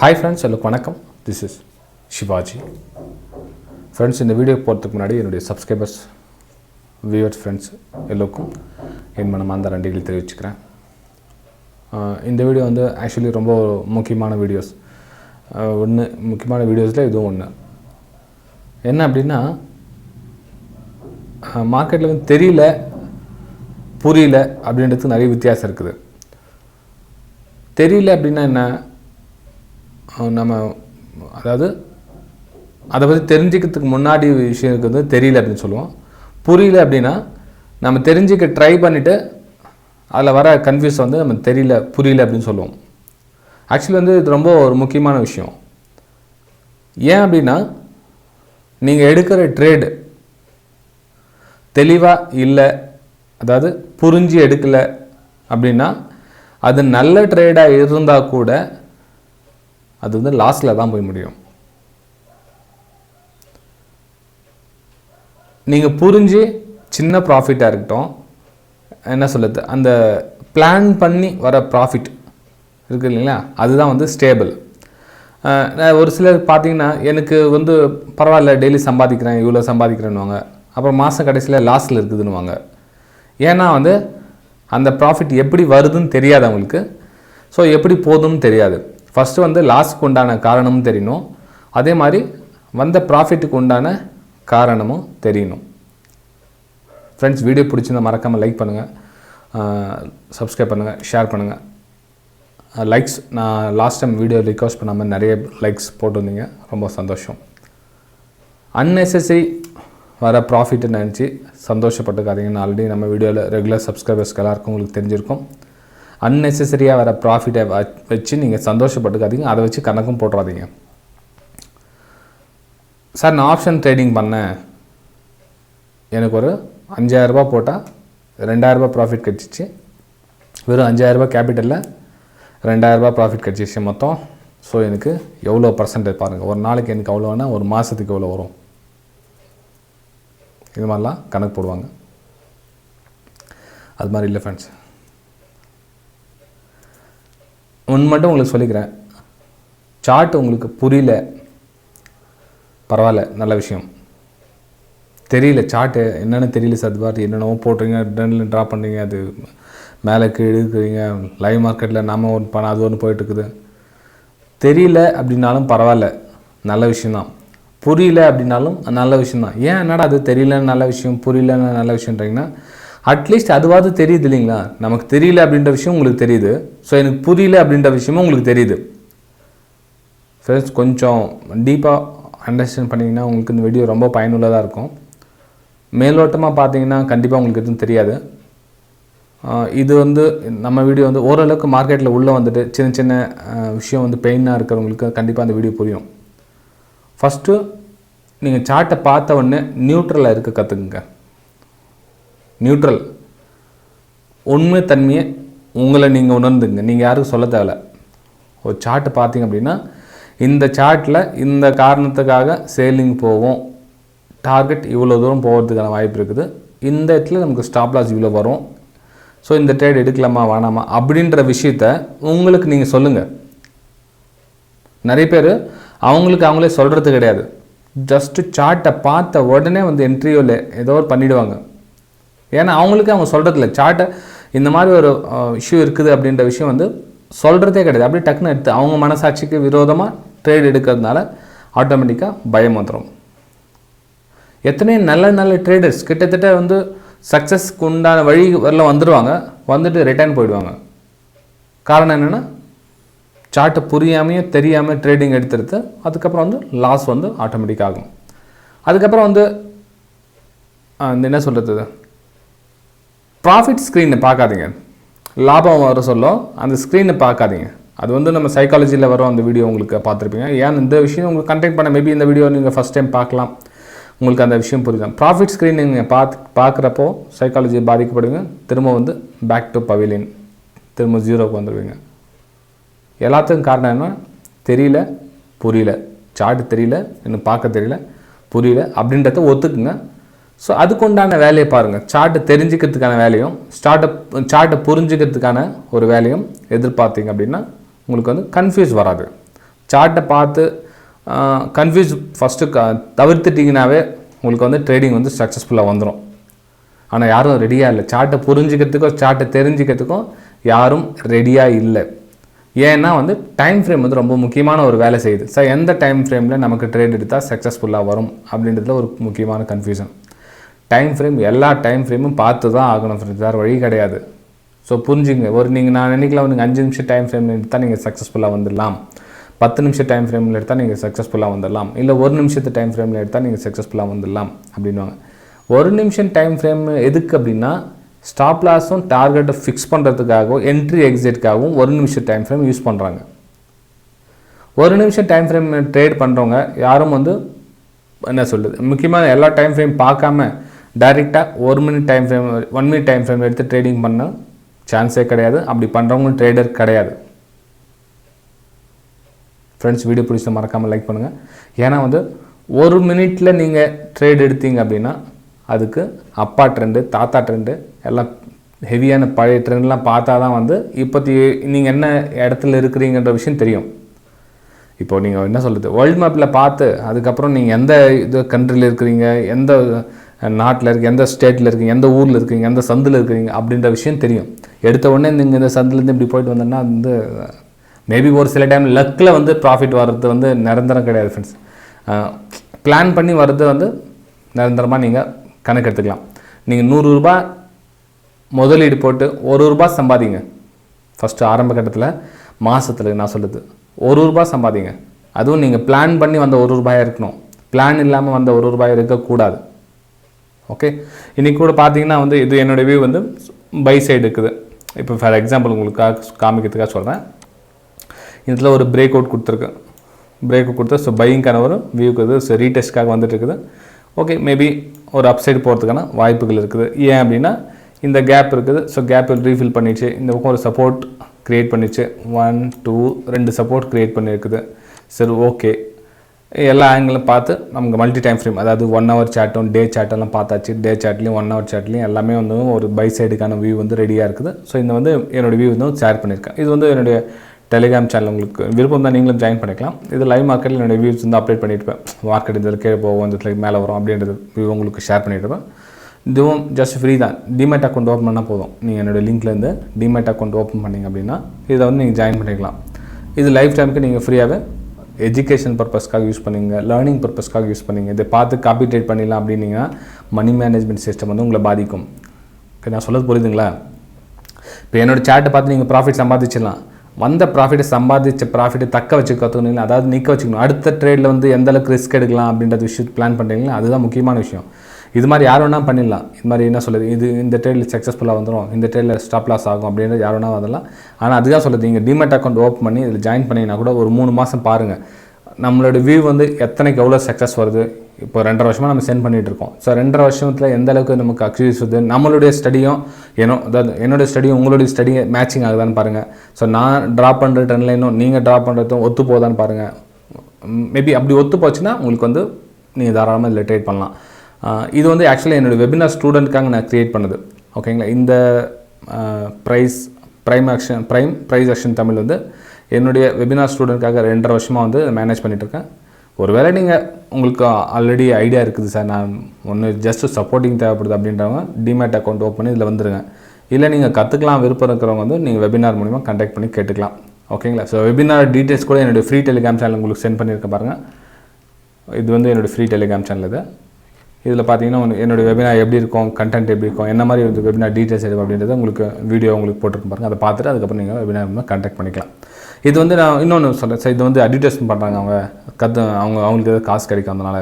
Hi friends, hello, vanakkam. This is Shivaji. Friends, இந்த video போகிறதுக்கு முன்னாடி என்னுடைய சப்ஸ்கிரைபர்ஸ், வியூவர்ஸ், ஃப்ரெண்ட்ஸ் எல்லோருக்கும் என் மனமார்ந்த நன்றிகளை தெரிவிச்சுக்கிறேன். இந்த வீடியோ வந்து ஆக்சுவலி ரொம்ப முக்கியமான வீடியோஸ். முக்கியமான வீடியோஸில் இதுவும் ஒன்று. என்ன அப்படின்னா, மார்க்கெட்டில் வந்து தெரியல, புரியல அப்படின்றதுக்கு நிறைய வித்தியாசம் இருக்குது. தெரியல அப்படின்னா என்ன, நம்ம அதாவது அதை பற்றி தெரிஞ்சிக்கிறதுக்கு முன்னாடி விஷயம் இருக்குது தெரியல அப்படின்னு சொல்லுவோம். புரியல அப்படின்னா நம்ம தெரிஞ்சிக்க ட்ரை பண்ணிவிட்டு அதில் வர கன்ஃபியூஸ் வந்து நம்ம தெரியல புரியல அப்படின்னு சொல்லுவோம். ஆக்சுவலி வந்து இது ரொம்ப ஒரு முக்கியமான விஷயம். ஏன் அப்படின்னா, நீங்கள் எடுக்கிற ட்ரேடு தெளிவாக இல்லை, அதாவது புரிஞ்சு எடுக்கலை அப்படின்னா அது நல்ல ட்ரேடாக இருந்தால் கூட அது வந்து லாஸில் தான் போய் முடியும். நீங்கள் புரிஞ்சு சின்ன ப்ராஃபிட்டாக இருக்கட்டும், என்ன சொல்லுது, அந்த பிளான் பண்ணி வர ப்ராஃபிட் இருக்குது இல்லைங்களா, அதுதான் வந்து ஸ்டேபிள். ஒரு சிலர் பார்த்தீங்கன்னா, எனக்கு வந்து பரவாயில்ல டெய்லி சம்பாதிக்கிறேன், இவ்வளோ சம்பாதிக்கிறேன்னுவாங்க. அப்புறம் மாதம் கடைசியில் லாஸில் இருக்குதுன்னுவாங்க. ஏன்னா வந்து அந்த ப்ராஃபிட் எப்படி வருதுன்னு தெரியாது அவங்களுக்கு. ஸோ எப்படி போதும்னு தெரியாது. ஃபஸ்ட்டு வந்து லாஸுக்கு உண்டான காரணமும் தெரியணும், அதே மாதிரி வந்த ப்ராஃபிட்டுக்கு உண்டான காரணமும் தெரியணும். ஃப்ரெண்ட்ஸ், வீடியோ பிடிச்சிருந்தால் மறக்காமல் லைக் பண்ணுங்கள், சப்ஸ்கிரைப் பண்ணுங்கள், ஷேர் பண்ணுங்கள். லைக்ஸ், நான் லாஸ்ட் டைம் வீடியோ ரிக்வெஸ்ட் பண்ணாமல் நிறைய லைக்ஸ் போட்டிருந்தீங்க, ரொம்ப சந்தோஷம். அன்னெசரி வர ப்ராஃபிட்டை நினச்சி சந்தோஷப்பட்டுக்காதீங்கன்னு ஆல்ரெடி நம்ம வீடியோவில் ரெகுலர் சப்ஸ்கிரைபர்ஸ்க்கு எல்லாருக்கும் உங்களுக்கு தெரிஞ்சிருக்கும். அன்னெசரியாக வர ப்ராஃபிட்டை வச்சு நீங்கள் சந்தோஷப்பட்டுக்காதீங்க, அதை வச்சு கணக்கும் போட்டுறாதீங்க. சார், நான் ஆப்ஷன் ட்ரேடிங் பண்ணேன், எனக்கு ஒரு 5000 போட்டால் 2000 ப்ராஃபிட் கிடச்சிச்சு, வெறும் 5000 கேபிட்டலில் 2000 ப்ராஃபிட் கிடச்சிச்சு மொத்தம். ஸோ எனக்கு எவ்வளோ பர்சன்டேஜ் பாருங்கள், ஒரு நாளைக்கு எனக்கு எவ்வளோனா ஒரு மாதத்துக்கு எவ்வளோ வரும், இது மாதிரிலாம் கணக்கு போடுவாங்க. அது மாதிரி இல்லை ஃப்ரெண்ட்ஸ். ஒன்று மட்டும் உங்களுக்கு சொல்லிக்கிறேன், சார்ட் உங்களுக்கு புரியல பரவாயில்ல, நல்ல விஷயம். தெரியல சார்ட்டு என்னென்னு தெரியல சார், பார்த்து என்னென்னவோ போட்டுறீங்க, டன்னில் ட்ரா பண்ணுறீங்க, அது மேலே கீழே இருக்கிறீங்க, லைவ் மார்க்கெட்டில் நம்ம ஒன்று பண்ண அது ஒன்று போயிட்டுருக்குது. தெரியல அப்படின்னாலும் பரவாயில்ல, நல்ல விஷயந்தான். புரியல அப்படின்னாலும் நல்ல விஷயந்தான். ஏன் என்னடா அது தெரியலன்னு நல்ல விஷயம், புரியலன்னு நல்ல விஷயன்றீங்கன்னா, அட்லீஸ்ட் அதுவாது தெரியுது இல்லைங்களா. நமக்கு தெரியல அப்படின்ற விஷயம் உங்களுக்கு தெரியுது, ஸோ எனக்கு புரியல அப்படின்ற விஷயமும் உங்களுக்கு தெரியுது. ஃப்ரெண்ட்ஸ், கொஞ்சம் டீப்பாக அண்டர்ஸ்டாண்ட் பண்ணிங்கன்னா உங்களுக்கு இந்த வீடியோ ரொம்ப பயனுள்ளதாக இருக்கும். மேலோட்டமாக பார்த்தீங்கன்னா கண்டிப்பாக உங்களுக்கு எதுவும் தெரியாது. இது வந்து நம்ம வீடியோ வந்து ஓரளவுக்கு மார்க்கெட்டில் உள்ளே வந்துட்டு சின்ன சின்ன விஷயம் வந்து பெயினாக இருக்கிறவங்களுக்கு கண்டிப்பாக அந்த வீடியோ புரியும். ஃபஸ்ட்டு நீங்கள் சார்ட்டை பார்த்த உடனே நியூட்ரலாக இருக்க கற்றுக்குங்க. நியூட்ரல் உண்மை தன்மையை உங்களை நீங்கள் உணர்ந்துங்க, நீங்கள் யாருக்கும் சொல்ல தேவை. ஒரு சார்ட்டு பார்த்தீங்க அப்படின்னா, இந்த சார்ட்டில் இந்த காரணத்துக்காக சேலிங் போவோம், டார்கெட் இவ்வளோ தூரம் போகிறதுக்கான வாய்ப்பு இருக்குது, இந்த இடத்துல நமக்கு ஸ்டாப் லாஸ் இவ்வளோ வரும், ஸோ இந்த ட்ரேட் எடுக்கலாமா வேணாமா அப்படின்ற விஷயத்த உங்களுக்கு நீங்கள் சொல்லுங்கள். நிறைய பேர் அவங்களுக்கு அவங்களே சொல்கிறது கிடையாது. ஜஸ்ட்டு சார்ட்டை பார்த்த உடனே வந்து என்ட்ரியோவில் ஏதோ ஒரு பண்ணிவிடுவாங்க. ஏன்னா அவங்களுக்கு அவங்க சொல்கிறதில்ல, சார்ட்டை இந்த மாதிரி ஒரு இஷ்யூ இருக்குது அப்படின்ற விஷயம் வந்து சொல்கிறதே கிடையாது. அப்படியே டக்குன்னு எடுத்து அவங்க மனசாட்சிக்கு விரோதமாக ட்ரேட் எடுக்கிறதுனால ஆட்டோமேட்டிக்காக பயம் வந்துடும். எத்தனை நல்ல நல்ல ட்ரேடர்ஸ் கிட்டத்தட்ட வந்து சக்ஸஸ்க்கு உண்டான வழி வரல வந்துடுவாங்க, வந்துட்டு ரிட்டர்ன் போயிடுவாங்க. காரணம் என்னென்னா, சார்ட்டு புரியாமையே தெரியாமல் ட்ரேடிங் எடுத்துடுது, அதுக்கப்புறம் வந்து லாஸ் வந்து ஆட்டோமேட்டிக் ஆகும். அதுக்கப்புறம் வந்து அந்த என்ன சொல்கிறது, ப்ராஃபிட் ஸ்க்ரீனை பார்க்காதீங்க, லாபம் வர சொல்ல அந்த ஸ்க்ரீனை பார்க்காதீங்க. அது வந்து நம்ம சைக்காலஜியில் வரும், அந்த வீடியோ உங்களுக்கு பார்த்துருப்பீங்க. ஏன் இந்த விஷயம் உங்களுக்கு கண்டெக்ட் பண்ண, மேபி இந்த வீடியோ நீங்கள் ஃபஸ்ட் டைம் பார்க்கலாம், உங்களுக்கு அந்த விஷயம் புரியும். ப்ராஃபிட் ஸ்க்ரீன் நீங்கள் பார்க்குறப்போ சைக்காலஜி பாதிக்கப்படுவீங்க, திரும்ப வந்து பேக் டு பவிலியன், திரும்ப ஜீரோக்கு வந்துடுவீங்க. எல்லாத்துக்கும் காரணம் என்ன, தெரியல புரியல, சார்ட் தெரியல, இன்னும் பார்க்க தெரியல, புரியல அப்படின்றத ஒத்துக்குங்க. ஸோ அதுக்குண்டான வேலையை பாருங்கள். சார்ட்டை தெரிஞ்சுக்கிறதுக்கான வேலையும் சார்ட்டை புரிஞ்சுக்கிறதுக்கான ஒரு வேலையும் எதிர்பார்த்தீங்க அப்படின்னா உங்களுக்கு வந்து கன்ஃபியூஸ் வராது. சார்ட்டை பார்த்து கன்ஃபியூஸ் ஃபஸ்ட்டு தவிர்த்துட்டிங்கனாவே உங்களுக்கு வந்து ட்ரேடிங் வந்து சக்ஸஸ்ஃபுல்லாக வந்துடும். ஆனால் யாரும் ரெடியாக இல்லை. சார்ட்டை புரிஞ்சிக்கிறதுக்கும் சார்ட்டை தெரிஞ்சிக்கிறதுக்கும் யாரும் ரெடியாக இல்லை. ஏன்னா வந்து டைம் ஃப்ரேம் வந்து ரொம்ப முக்கியமான ஒரு வேலை செய்யுது. சார் எந்த டைம் ஃப்ரேமில் நமக்கு ட்ரேட் எடுத்தால் சக்ஸஸ்ஃபுல்லாக வரும் அப்படின்றதுல ஒரு முக்கியமான கன்ஃபியூஷன். டைம் ஃப்ரேம் எல்லா டைம் ஃப்ரேமும் பார்த்து தான் ஆகணும் ஃப்ரெண்ட்ஸ், வேறு வழி கிடையாது. ஸோ புரிஞ்சுங்க. நான் நினைக்கலாம் நீங்கள் 5 நிமிஷம் டைம் ஃப்ரேமில் எடுத்தால் நீங்கள் சக்ஸஸ்ஃபுல்லாக வந்துடலாம், 10 நிமிஷம் டைம் ஃப்ரேமில் எடுத்தால் நீங்கள் சக்ஸஸ்ஃபுல்லாக வந்துடலாம், இல்லை 1 நிமிஷத்து டைம் ஃப்ரேமில் எடுத்தால் நீங்கள் சக்ஸஸ்ஃபுல்லாக வந்துடலாம் அப்படின்வாங்க. 1 நிமிஷம் டைம் ஃப்ரேம் எதுக்கு அப்படின்னா ஸ்டாப் லாஸும் டார்கெட்டை ஃபிக்ஸ் பண்ணுறதுக்காகவும் என்ட்ரி எக்ஸிட்காகவும் 1 நிமிஷம் டைம் ஃப்ரேம் யூஸ் பண்ணுறாங்க. 1 நிமிஷம் டைம் ஃப்ரேம் ட்ரேட் பண்ணுறவங்க யாரும் வந்து என்ன சொல்லுது, முக்கியமான எல்லா டைம் ஃப்ரேம் பார்க்காம டைரெக்டாக 1 minute time frame 1 minute time frame எடுத்து ட்ரேடிங் பண்ண சான்ஸே கிடையாது. அப்படி பண்ணுறவங்களும் ட்ரேடர் கிடையாது. ஃப்ரெண்ட்ஸ், வீடியோ பிடிச்ச மறக்காமல் லைக் பண்ணுங்கள். ஏன்னா வந்து 1 மினிட்டில் நீங்கள் ட்ரேட் எடுத்தீங்க அப்படின்னா அதுக்கு அப்பா ட்ரெண்டு தாத்தா ட்ரெண்டு எல்லாம் ஹெவியான பழைய ட்ரெண்ட்லாம் பார்த்தா தான் வந்து இப்போத்தி நீங்கள் என்ன இடத்துல இருக்கிறீங்கன்ற விஷயம் தெரியும். இப்போது நீங்கள் என்ன சொல்கிறது, வேர்ல்டு மேப்பில் பார்த்து அதுக்கப்புறம் நீங்கள் எந்த இது கண்ட்ரியில் இருக்கிறீங்க, எந்த நாட்டில் இருக்கீங்க, எந்த ஸ்டேட்டில் இருக்கீங்க, எந்த ஊரில் இருக்கீங்க, எந்த சந்தில் இருக்கிறீங்க அப்படின்ற விஷயம் தெரியும். எடுத்த உடனே நீங்கள் இந்த சந்திலேருந்து இப்படி போயிட்டு வந்தோன்னா வந்து மேபி ஒரு சில டைம் லக்கில் வந்து ப்ராஃபிட் வர்றது வந்து நிரந்தரம் கிடையாது ஃப்ரெண்ட்ஸ். பிளான் பண்ணி வர்றது வந்து நிரந்தரமாக நீங்கள் கணக்கு எடுத்துக்கலாம். நீங்கள் 100 ரூபா முதலீடு போட்டு 1 ரூபா சம்பாதிங்க. ஃபஸ்ட்டு ஆரம்ப கட்டத்தில் மாதத்தில் நான் சொல்லுது 1 ரூபா சம்பாதிங்க. அதுவும் நீங்கள் பிளான் பண்ணி வந்த 1 ரூபாயாக இருக்கணும், பிளான் இல்லாமல் வந்த 1 ரூபாய் இருக்கக்கூடாது. ஓகே, இன்றைக்கி கூட பார்த்தீங்கன்னா வந்து இது என்னோடய வியூ வந்து பை சைடு இருக்குது. இப்போ ஃபார் எக்ஸாம்பிள் உங்களுக்காக காமிக்கிறதுக்காக சொல்கிறேன். இதில் ஒரு பிரேக் அவுட் கொடுத்துருக்கு, பிரேக் அவுட் கொடுத்தா ஸோ பையிங்கான ஒரு வியூக்கு இது ஸோ ரீடெஸ்ட்காக வந்துட்டு இருக்குது. ஓகே, மேபி ஒரு அப்சைடு போகிறதுக்கான வாய்ப்புகள் இருக்குது. ஏன் அப்படின்னா இந்த கேப் இருக்குது. ஸோ கேப்பில் ரீஃபில் பண்ணிச்சு, இந்த பக்கம் ஒரு சப்போர்ட் க்ரியேட் பண்ணிச்சு, 1 2 2 சப்போர்ட் க்ரியேட் பண்ணியிருக்குது. சரி, ஓகே, எல்லா ஆங்கிளும் பார்த்து நமக்கு மல்டி டைம் ஃப்ரேம், அதாவது 1 ஹவர் சாட்டும் டே சாட்டெல்லாம் பார்த்தாச்சு. டே சாட்லேயும் 1 ஹவர் சாட்லேயும் எல்லாமே வந்து ஒரு பை சைடுக்கான வியூ வந்து ரெடியாக இருக்குது. ஸோ இந்த வந்து என்னோடய வியூ வந்து ஷேர் பண்ணியிருக்கேன். இது வந்து என்னுடைய டெலிகிராம் சேனல், உங்களுக்கு விருப்பம் தான் நீங்களும் ஜாயின் பண்ணிக்கலாம். இது லைவ் மார்க்கெட்டில் என்னோடய வியூஸ் வந்து அப்டேட் பண்ணியிருப்பேன். மார்க்கெட் இதில் கீழே போகும், இந்த மேலே வரும் அப்படின்றது வியூ உங்களுக்கு ஷேர் பண்ணியிருப்பேன். இதுவும் ஜஸ்ட் ஃப்ரீ தான். டிமேட் அக்கௌண்ட் ஓப்பன் பண்ணால் போதும். நீங்கள் என்னோடய லிங்க்லேருந்து டிமேட் அக்கௌண்ட் ஓப்பன் பண்ணிங்க அப்படின்னா இதை வந்து நீங்கள் ஜாயின் பண்ணிக்கலாம். இது லைஃப் டைமுக்கு நீங்கள் ஃப்ரீயாகவே எஜுகேஷன் பர்பஸ்க்காக யூஸ் பண்ணிங்க, லேர்னிங் பர்பஸ்க்காக யூஸ் பண்ணிங்க. இதை பார்த்து காப்பி ட்ரேட் பண்ணிடலாம் அப்படின்னீங்கன்னா மணி மேனேஜ்மெண்ட் சிஸ்டம் வந்து உங்களை பாதிக்கும். நான் சொல்கிறது புரியுதுங்களா? இப்போ என்னோடய சார்ட்டை பார்த்து நீங்கள் ப்ராஃபிட் சம்பாதிச்சிடலாம். வந்த ப்ராஃபிட்டை சம்பாதிச்ச ப்ராஃபிட்டை தக்க வச்சு கற்றுக்கணும், அதாவது நிற்க வச்சுக்கணும். அடுத்த ட்ரேடில் வந்து எந்தளவுக்கு ரிஸ்க் எடுக்கலாம் அப்படின்றது விஷயத்தை பிளான் பண்ணுறீங்களா, அதுதான் முக்கியமான விஷயம். இது மாதிரி யார் வேணால் பண்ணிடலாம். இது மாதிரி என்ன சொல்லுது, இது இந்த ட்ரேடில் சக்ஸஸ்ஃபுல்லாக வந்துடும், இந்த ட்ரேடில் ஸ்டாப் லாஸ் ஆகும் அப்படின்றது யார் வேணால் வரலாம். ஆனால் அதுதான் சொல்லுது, நீங்கள் டிமேட் அக்கௌண்ட் ஓப்பன் பண்ணி இதில் ஜாயின் பண்ணிங்கன்னா கூட ஒரு 3 மாதம் பாருங்கள் நம்மளோட வியூ வந்து எத்தனைக்கு எவ்வளோ சக்ஸஸ் வருது. இப்போ 2.5 வருஷமாக நம்ம சென்ட் பண்ணிகிட்டு இருக்கோம். ஸோ 2.5 வருஷத்தில் எந்த அளவுக்கு நமக்கு அக்யூஸ் வருது, நம்மளுடைய ஸ்டடியும் அதாவது என்னுடைய ஸ்டடியும் உங்களுடைய ஸ்டடியும் மேட்சிங் ஆகுதான்னு பாருங்கள். ஸோ நான் ட்ராப் பண்ணுற ட்ரெண்ட்லைனும் நீங்கள் ட்ராப் பண்ணுறதும் ஒத்து போதான்னு பாருங்கள். மேபி அப்படி ஒத்து போச்சுன்னா உங்களுக்கு வந்து நீங்கள் தாராளமாக இதில் ட்ரேட் பண்ணலாம். இது வந்து ஆக்சுவலி என்னோடய வெபினார் ஸ்டூடெண்ட்காக நான் க்ரியேட் பண்ணது. ஓகேங்களா? இந்த Preis-Aktion தமிழ் வந்து என்னுடைய வெபினார் ஸ்டூடெண்ட்காக 2.5 வருஷமாக வந்து மேனேஜ் பண்ணிகிட்ருக்கேன். ஒருவேளை நீங்கள் உங்களுக்கு ஆல்ரெடி ஐடியா இருக்குது சார், நான் ஒன்று ஜஸ்ட்டு சப்போர்ட்டிங் தேவைப்படுது அப்படின்றவங்க டிமேட் அக்கௌண்ட் ஓப்பன் பண்ணி இதில் வந்துடுங்க. இல்லை நீங்கள் கற்றுக்கலாம் விருப்பம் இருக்கிறவங்க வந்து நீங்கள் வெபினார் மூலிமா கான்டாக்ட் பண்ணி கேட்டுக்கலாம். ஓகேங்களா? ஸோ வெபினார் டீட்டெயில்ஸ் கூட என்னுடைய ஃப்ரீ டெலிகிராம் சேனல் உங்களுக்கு சென்ட் பண்ணியிருக்கேன் பாருங்கள். இது வந்து என்னுடைய ஃப்ரீ டெலிகிராம் சேனல். இதில் பார்த்தீங்கன்னா என்னுடைய வெபினார் எப்படி இருக்கும், கண்டென்ட் எப்படி இருக்கும், என்ன மாதிரி வந்து வெபினார் டீட்டெயில்ஸ் எடுக்கும் அப்படின்றத உங்களுக்கு வீடியோ உங்களுக்கு போட்டுருக்கும் பாருங்கள். அதை பார்த்துட்டு அதுக்கப்புறம் நீங்கள் வெபினார் கான்டாக்ட் பண்ணிக்கலாம். இது வந்து நான் இன்னொன்று சொல்கிறேன் சார், இது வந்து அட்வர்டைஸ்மெண்ட் பண்ணுறாங்க அவங்க அவங்களுக்கு எதாவது காசு கிடைக்காதனால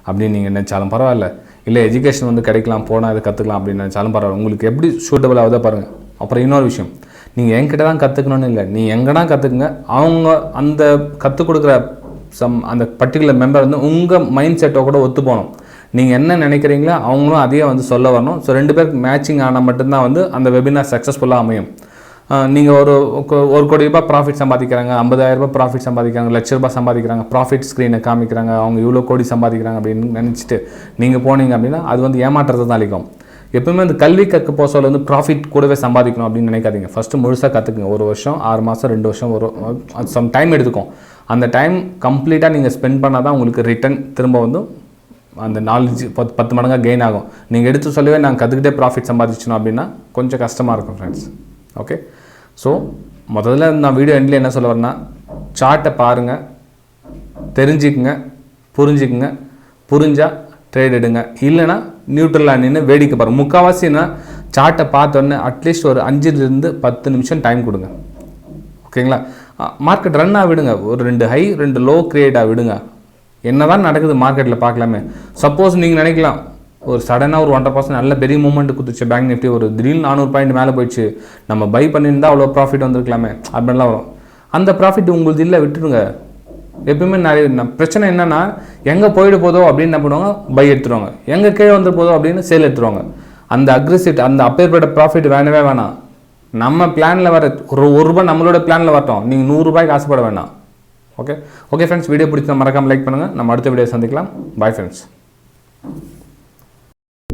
அப்படின்னு நீங்கள் நினச்சாலும் பரவாயில்ல, இல்லை எஜுகேஷன் வந்து கிடைக்கலாம் போனால் அதை கற்றுக்கலாம் அப்படின்னு நினச்சாலும் பரவாயில்ல. உங்களுக்கு எப்படி சூட்டபிள் ஆகுதோ பாருங்கள். அப்புறம் இன்னொரு விஷயம், நீங்கள் என்கிட்ட தான் கற்றுக்கணும்னு இல்லை, நீ எங்கன்னா கற்றுக்குங்க. அவங்க அந்த கற்றுக் கொடுக்குற அந்த பர்டிகுலர் மெம்பர் வந்து உங்கள் மைண்ட் செட்டை கூட ஒத்து போகணும். நீங்கள் என்ன நினைக்கிறீங்களோ அவங்களும் அதையே வந்து சொல்ல வரணும். ஸோ 2 பேருக்கு மேட்சிங் ஆனால் மட்டும்தான் வந்து அந்த வெபினார் சக்ஸஸ்ஃபுல்லாக அமையும். நீங்கள் ஒரு 1 கோடி ரூபாய் ப்ராஃபிட் சம்பாதிக்கிறாங்க, 50,000 ரூபாய் ப்ராஃபிட் சம்பாதிக்கிறாங்க, ₹1,00,000 சம்பாதிக்கிறாங்க, ப்ராஃபிட் ஸ்க்ரீனை காமிக்கிறாங்க, அவங்க இவ்வளோ கோடி சம்பாதிக்கிறாங்க அப்படின்னு நினச்சிட்டு நீங்கள் போனீங்க அப்படின்னா அது வந்து ஏமாற்றத்தை தான் அளிக்கும். எப்பவுமே அந்த கல்வி கற்க போக சொல்ல வந்து ப்ராஃபிட் கூடவே சம்பாதிக்கணும் அப்படின்னு நினைக்காதீங்க. ஃபஸ்ட்டு முழுசாக கற்றுக்குங்க. 1 வருஷம், 6 மாதம், 2 வருஷம், சம் டைம் எடுத்துக்கும். அந்த டைம் கம்ப்ளீட்டாக நீங்கள் ஸ்பெண்ட் பண்ணால் தான் உங்களுக்கு ரிட்டர்ன் திரும்ப வந்து அந்த நாலேஜ் 10 மடங்காக கெயின் ஆகும். நீங்கள் எடுத்து சொல்லவே நாங்கள் கற்றுக்கிட்டே ப்ராஃபிட் சம்பாதிச்சணும் அப்படின்னா கொஞ்சம் கஷ்டமாக இருக்கும் ஃப்ரெண்ட்ஸ். ஓகே, ஸோ முதல்ல நான் வீடியோ எண்டில் என்ன சொல்ல வரேன்னா, சார்ட்டை பாருங்கள், தெரிஞ்சுக்குங்க, புரிஞ்சுக்குங்க, புரிஞ்சால் ட்ரேட் எடுங்க, இல்லைனா நியூட்ரலாக நின்று வேடிக்கை பாருங்கள். முக்கால்வாசின்னா சார்ட்டை பார்த்தோன்னே அட்லீஸ்ட் ஒரு 5 to 10 நிமிஷம் டைம் கொடுங்க. ஓகேங்களா? மார்க்கெட் ரன்னாக விடுங்க, ஒரு 2 ஹை 2 லோ கிரியேட்டாக விடுங்க. என்ன தான் நடக்குது மார்க்கெட்டில் பார்க்கலாமே. சப்போஸ் நீங்கள் நினைக்கலாம் ஒரு சடனாக ஒரு 1.5% நல்ல பெரிய மூவ்மெண்ட் கொடுத்துச்சு பேங்க் நிஃப்டி, ஒரு திடீர்னு 400 பாயிண்ட் மேலே போயிடுச்சு, நம்ம பை பண்ணியிருந்தால் அவ்வளோ ப்ராஃபிட் வந்திருக்கலாமே அப்படின்லாம் வரும். அந்த ப்ராஃபிட் உங்களுக்கு இல்லை, விட்டுருங்க. எப்பயுமே நிறைய பிரச்சனை என்னென்னா, எங்கே போயிட்டு போதோ அப்படின்னு என்ன பண்ணுவாங்க, பை எடுத்துருவாங்க, எங்கே கீழே வந்துட்டு போதோ அப்படின்னு சேல் எடுத்துருவாங்க. அந்த அக்ரெசிவ் அந்த அப்பேற்பட்ட ப்ராஃபிட் வேணவே வேணாம். நம்ம பிளானில் வர ஒரு ரூபாய் நம்மளோட பிளானில் வரட்டும், நீங்கள் 100 ரூபாய்க்கு ஆசைப்பட வேணாம். ஓகே ஃப்ரெண்ட்ஸ், வீடியோ பிடிச்சா மறக்காமல் லைக் பண்ணுங்கள். நம்ம அடுத்த வீடியோ சந்திக்கலாம். Bye friends.